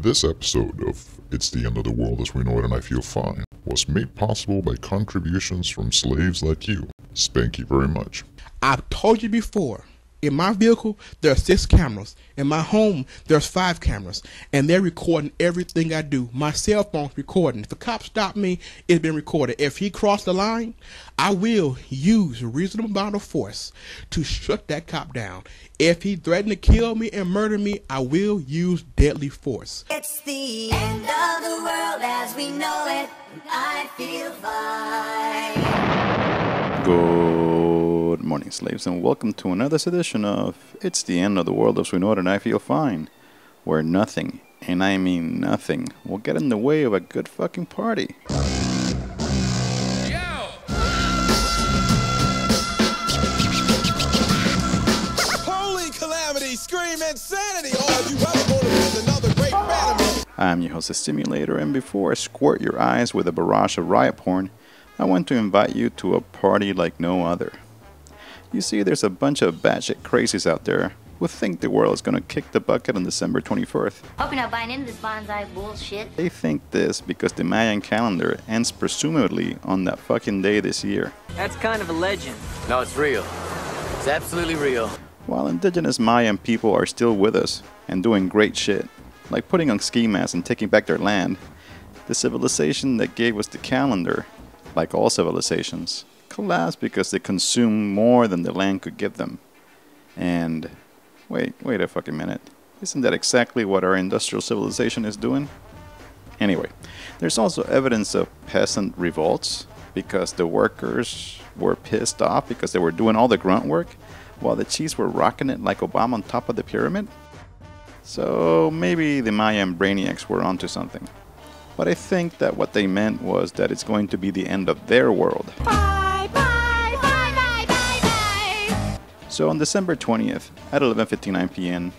This episode of It's the End of the World as We Know It and I Feel Fine was made possible by contributions from slaves like you. Thank you very much. I've told you before, in my vehicle, there are 6 cameras. In my home, there's 5 cameras. And they're recording everything I do. My cell phone's recording. If a cop stopped me, it's been recorded. If he crossed the line, I will use a reasonable amount of force to shut that cop down. If he threatened to kill me and murder me, I will use deadly force. It's the end of the world as we know it, and I feel fine. Good morning, slaves, and welcome to another edition of It's the End of the World as We Know It and I Feel Fine, where nothing, and I mean nothing, will get in the way of a good fucking party. Scream insanity, or you ever go to miss another great battle. I'm your host, the Simulator, and before I squirt your eyes with a barrage of riot porn, I want to invite you to a party like no other. You see, there's a bunch of batshit crazies out there who think the world is gonna kick the bucket on December 24th. Hope you're not buying into this bonsai bullshit. They think this because the Mayan calendar ends presumably on that fucking day this year. That's kind of a legend. No, it's real. It's absolutely real. While indigenous Mayan people are still with us and doing great shit, like putting on ski masks and taking back their land, the civilization that gave us the calendar, like all civilizations, collapsed because they consumed more than the land could give them. And wait a fucking minute. Isn't that exactly what our industrial civilization is doing? Anyway, there's also evidence of peasant revolts because the workers were pissed off because they were doing all the grunt work while the chiefs were rocking it like Obama on top of the pyramid. So maybe the Mayan brainiacs were onto something. But I think that what they meant was that it's going to be the end of their world. Bye, bye, bye, bye, bye, bye. So on December 20th at 11:59 p.m.,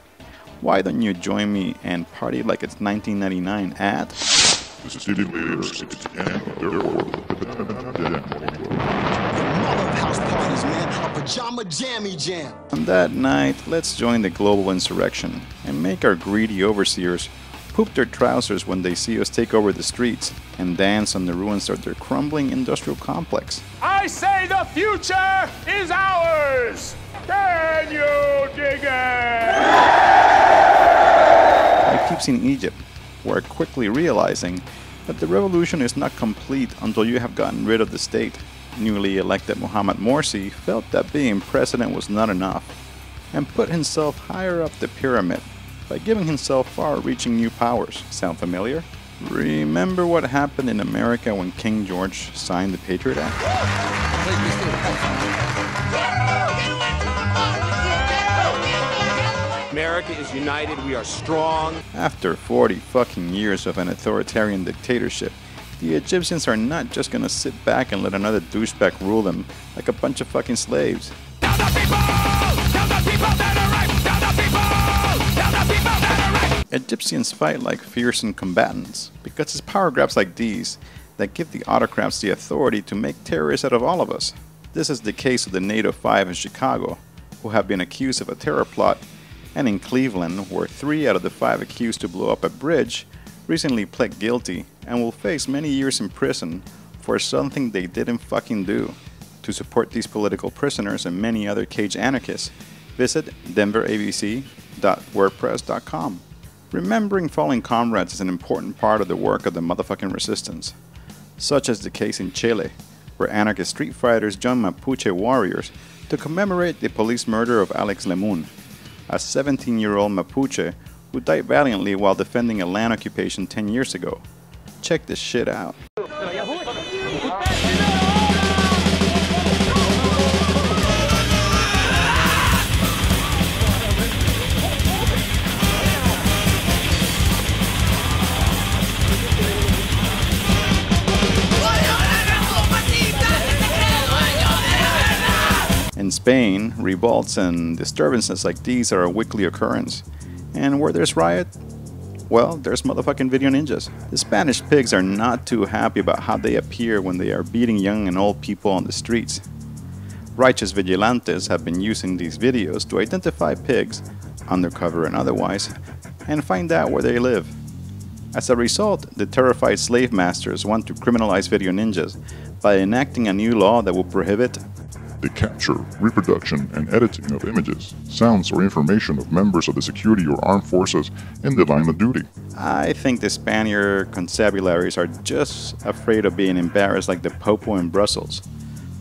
why don't you join me and party like it's 1999 at This is Stevie Leaders. It's the end of their world. House parties, man. A Pajama Jammy Jam. On that night, let's join the global insurrection and make our greedy overseers poop their trousers when they see us take over the streets and dance on the ruins of their crumbling industrial complex. I say the future is ours! Can you dig it? My peeps in Egypt were quickly realizing that the revolution is not complete until you have gotten rid of the state. Newly elected Mohamed Morsi felt that being president was not enough and put himself higher up the pyramid by giving himself far-reaching new powers. Sound familiar? Remember what happened in America when King George signed the Patriot Act? America is united, we are strong. After 40 fucking years of an authoritarian dictatorship, the Egyptians are not just gonna sit back and let another douchebag rule them like a bunch of fucking slaves. Tell the people that are right! Tell the people that are right! Egyptians fight like fearsome combatants because it's power grabs like these that give the autocrats the authority to make terrorists out of all of us. This is the case of the NATO 5 in Chicago, who have been accused of a terror plot, and in Cleveland, where 3 out of the 5 accused to blow up a bridge recently pled guilty and will face many years in prison for something they didn't fucking do. To support these political prisoners and many other caged anarchists, visit denverabc.wordpress.com. Remembering fallen comrades is an important part of the work of the motherfucking resistance, such as the case in Chile, where anarchist street fighters joined Mapuche warriors to commemorate the police murder of Alex Lemun, a 17-year-old Mapuche who died valiantly while defending a land occupation 10 years ago. Check this shit out. In Spain, revolts and disturbances like these are a weekly occurrence. And where there's riot, well, there's motherfucking video ninjas. The Spanish pigs are not too happy about how they appear when they are beating young and old people on the streets. Righteous vigilantes have been using these videos to identify pigs, undercover and otherwise, and find out where they live. As a result, the terrified slave masters want to criminalize video ninjas by enacting a new law that will prohibit the capture, reproduction, and editing of images, sounds, or information of members of the security or armed forces in the line of duty. I think the Spaniard constabularies are just afraid of being embarrassed like the Popo in Brussels,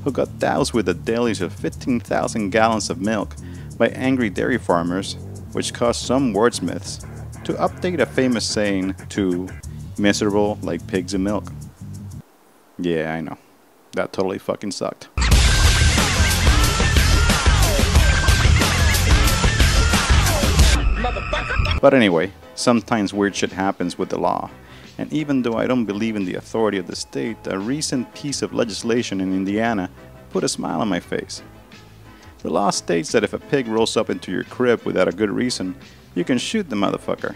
who got doused with a deluge of 15,000 gallons of milk by angry dairy farmers, which caused some wordsmiths to update a famous saying to miserable like pigs in milk. Yeah, I know. That totally fucking sucked. But anyway, sometimes weird shit happens with the law, and even though I don't believe in the authority of the state, a recent piece of legislation in Indiana put a smile on my face. The law states that if a pig rolls up into your crib without a good reason, you can shoot the motherfucker,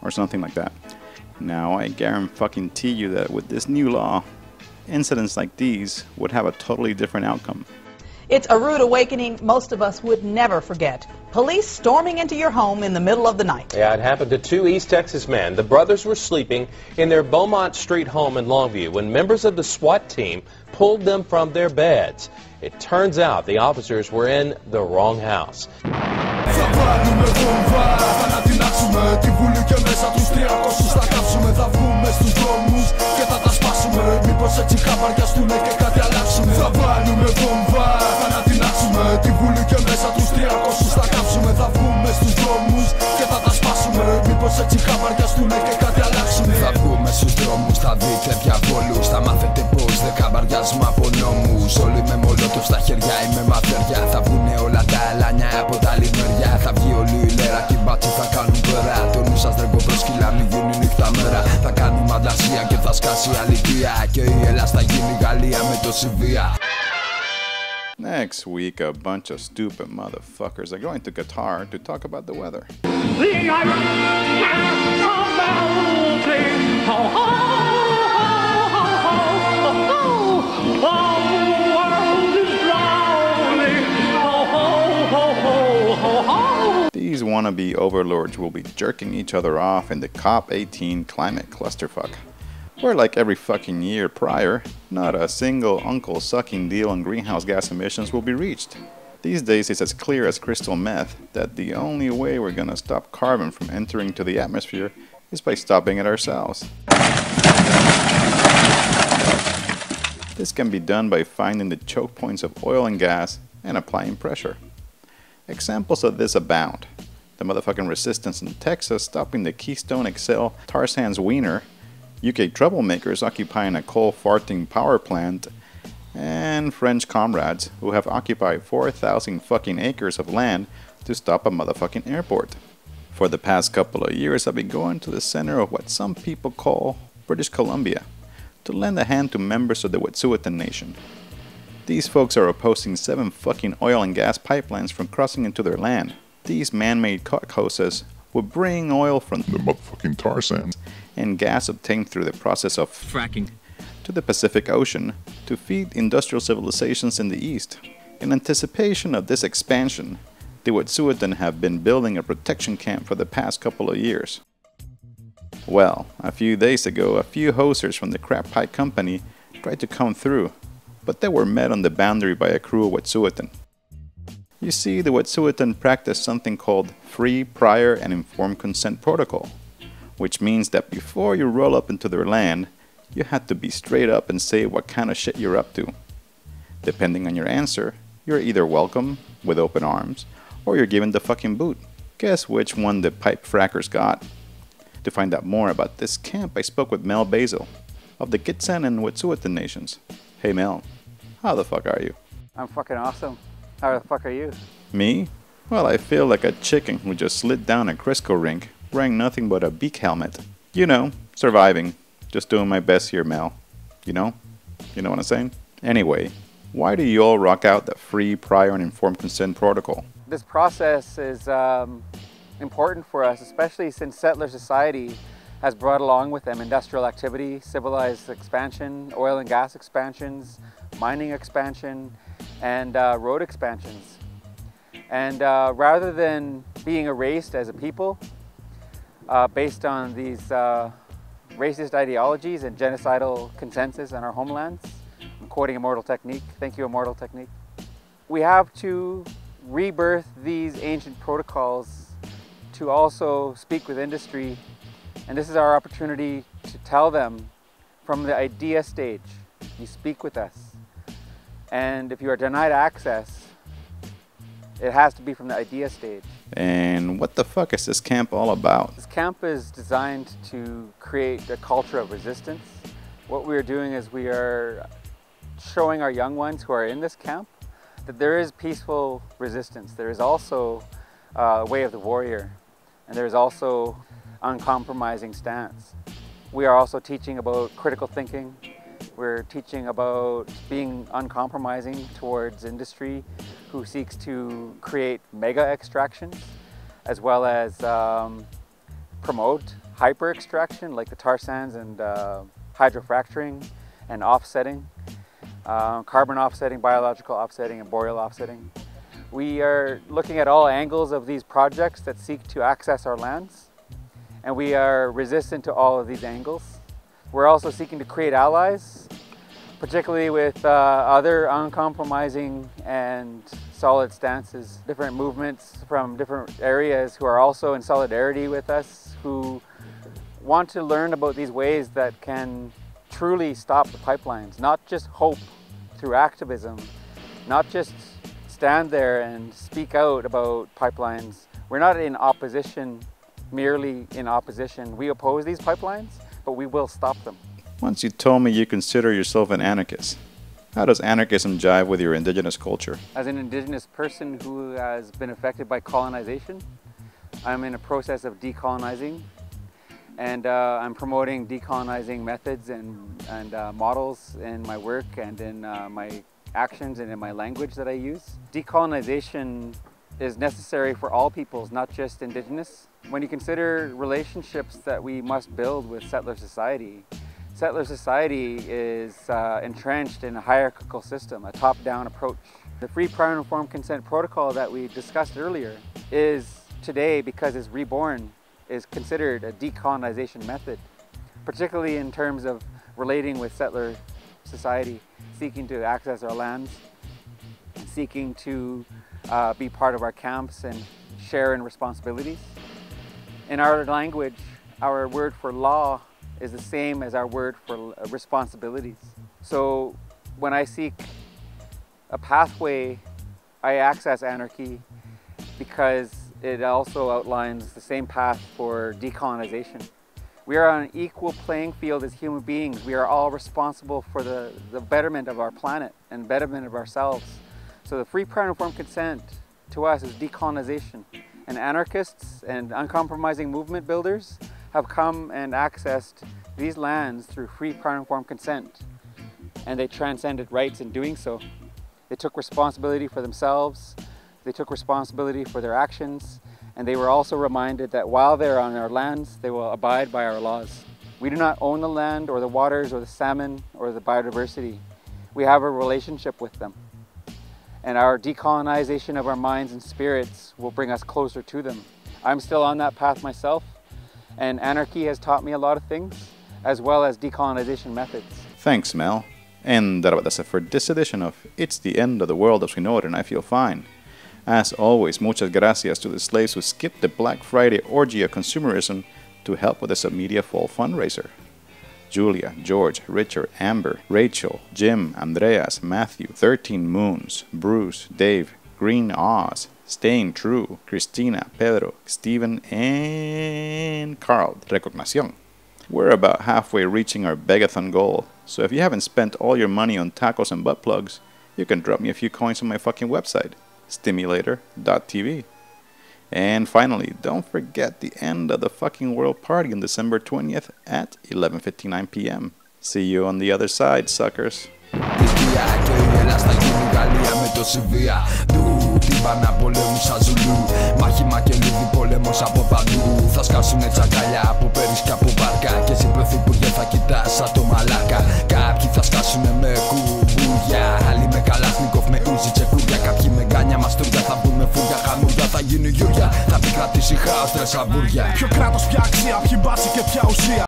or something like that. Now I guarantee you that with this new law, incidents like these would have a totally different outcome. It's a rude awakening most of us would never forget. Police storming into your home in the middle of the night. Yeah, it happened to two East Texas men. The brothers were sleeping in their Beaumont Street home in Longview when members of the SWAT team pulled them from their beds. It turns out the officers were in the wrong house. Θα βγούμε στους δρόμους, θα δείτε διαβόλους. Θα μάθετε πως δεν καμπαριάζουμε από νόμους. Όλοι με Molotovs στα χέρια ή με μαθαιριά. Θα βγουνε όλα τα ελάνια από τα άλλη μεριά. Θα βγει όλη η λέρα και οι μπάτσοι θα κάνουν πέρα. Το νου σας δρέγκο προσκύλα, μην γίνει νύχτα μέρα. Θα κάνουμε αντλασία και θα σκάσει αλήθεια. Και η Ελλάς θα γίνει Γαλλία με το Σιβία. Next week, a bunch of stupid motherfuckers are going to Qatar to talk about the weather. These wannabe overlords will be jerking each other off in the COP18 climate clusterfuck, where like every fucking year prior, not a single uncle-sucking deal on greenhouse gas emissions will be reached. These days it's as clear as crystal meth that the only way we're gonna stop carbon from entering to the atmosphere is by stopping it ourselves. This can be done by finding the choke points of oil and gas and applying pressure. Examples of this abound. The motherfucking resistance in Texas stopping the Keystone XL tar sands wiener, UK troublemakers occupying a coal-farting power plant, and French comrades who have occupied 4,000 fucking acres of land to stop a motherfucking airport. For the past couple of years, I've been going to the center of what some people call British Columbia to lend a hand to members of the unis'tot'en nation. These folks are opposing 7 fucking oil and gas pipelines from crossing into their land. These man-made cockhoses would bring oil from the motherfucking tar sands and gas obtained through the process of fracking to the Pacific Ocean to feed industrial civilizations in the East. In anticipation of this expansion, the unis'tot'en have been building a protection camp for the past couple of years. Well, a few days ago, a few hosers from the crap pipe company tried to come through, but they were met on the boundary by a crew of unis'tot'en. You see, the unis'tot'en practice something called free, prior, and informed consent protocol, which means that before you roll up into their land, you have to be straight up and say what kind of shit you're up to. Depending on your answer, you're either welcome with open arms, or you're given the fucking boot. Guess which one the pipe frackers got? To find out more about this camp, I spoke with Mel Basil of the Gitxsan and unis'tot'en nations. Hey Mel, how the fuck are you? I'm fucking awesome. How the fuck are you? Me? Well, I feel like a chicken who just slid down a Crisco rink wearing nothing but a beak helmet. You know, surviving. Just doing my best here, Mel. You know? You know what I'm saying? Anyway, why do you all rock out the free, prior, and informed consent protocol? This process is important for us, especially since settler society has brought along with them industrial activity, civilized expansion, oil and gas expansions, mining expansion, and road expansions. And rather than being erased as a people based on these racist ideologies and genocidal consensus in our homelands. I'm quoting Immortal Technique. Thank you, Immortal Technique. We have to rebirth these ancient protocols to also speak with industry, and this is our opportunity to tell them from the idea stage, you speak with us. And if you are denied access, it has to be from the idea stage. And what the fuck is this camp all about? This camp is designed to create a culture of resistance. What we are doing is we are showing our young ones who are in this camp that there is peaceful resistance. There is also a way of the warrior, and there is also uncompromising stance. We are also teaching about critical thinking. We're teaching about being uncompromising towards industry who seeks to create mega extractions, as well as promote hyper extraction like the tar sands and hydrofracturing and offsetting, carbon offsetting, biological offsetting, and boreal offsetting. We are looking at all angles of these projects that seek to access our lands, and we are resistant to all of these angles. We're also seeking to create allies, particularly with other uncompromising and solid stances, different movements from different areas who are also in solidarity with us, who want to learn about these ways that can truly stop the pipelines, not just hope through activism, not just stand there and speak out about pipelines. We're not in opposition, merely in opposition. We oppose these pipelines, but we will stop them. Once you told me you consider yourself an anarchist. How does anarchism jive with your indigenous culture? As an indigenous person who has been affected by colonization, I'm in a process of decolonizing, and I'm promoting decolonizing methods and models in my work and in my actions and in my language that I use. Decolonization is necessary for all peoples, not just indigenous. When you consider relationships that we must build with settler society is entrenched in a hierarchical system, a top-down approach. The Free Prior and Informed Consent Protocol that we discussed earlier is today, because it's reborn, is considered a decolonization method, particularly in terms of relating with settler society, seeking to access our lands, seeking to be part of our camps and share in responsibilities. In our language, our word for law is the same as our word for responsibilities. So when I seek a pathway, I access anarchy because it also outlines the same path for decolonization. We are on an equal playing field as human beings. We are all responsible for the betterment of our planet and betterment of ourselves. So the Free Prior and Informed Consent to us is decolonization. And anarchists and uncompromising movement builders have come and accessed these lands through free prior informed consent, and they transcended rights in doing so. They took responsibility for themselves, they took responsibility for their actions, and they were also reminded that while they're on our lands, they will abide by our laws. We do not own the land or the waters or the salmon or the biodiversity. We have a relationship with them. And our decolonization of our minds and spirits will bring us closer to them. I'm still on that path myself, and anarchy has taught me a lot of things, as well as decolonization methods. Thanks, Mel. And that about does it for this edition of It's the End of the World as We Know It and I Feel Fine. As always, muchas gracias to the slaves who skipped the Black Friday orgy of consumerism to help with the Submedia Fall fundraiser. Julia, George, Richard, Amber, Rachel, Jim, Andreas, Matthew, 13 Moons, Bruce, Dave, Green Oz, Staying True, Christina, Pedro, Steven, and Carl. Recognición. We're about halfway reaching our begathon goal, so if you haven't spent all your money on tacos and butt plugs, you can drop me a few coins on my fucking website, stimulator.tv. And finally, don't forget the end of the fucking world party on December 20th at 11:59 p.m. See you on the other side, suckers. Τύμπανα πολέμου σαν Ζουλού. Μάχημα και λούδι πόλεμος από παντού. Θα σκάσουνε τσακάλια από πέρις και από μπάρκα. Και εσύ πρωθυπουργέ θα κοιτάς σαν το μαλάκα. Κάποιοι θα σκάσουνε με κουμπούρια. Άλλοι με καλάθνικοφ με ούζι τσεκούρια. Κάποιοι με γκάνια μαστούρια. Θα μπουν με φούρια χαμούρια. Θα γίνουν γιούρια. Θα επικρατήσει χάος τρες αμπούρια. Ποιο κράτος, ποια αξία, ποιοι μπάση και ποια ουσία.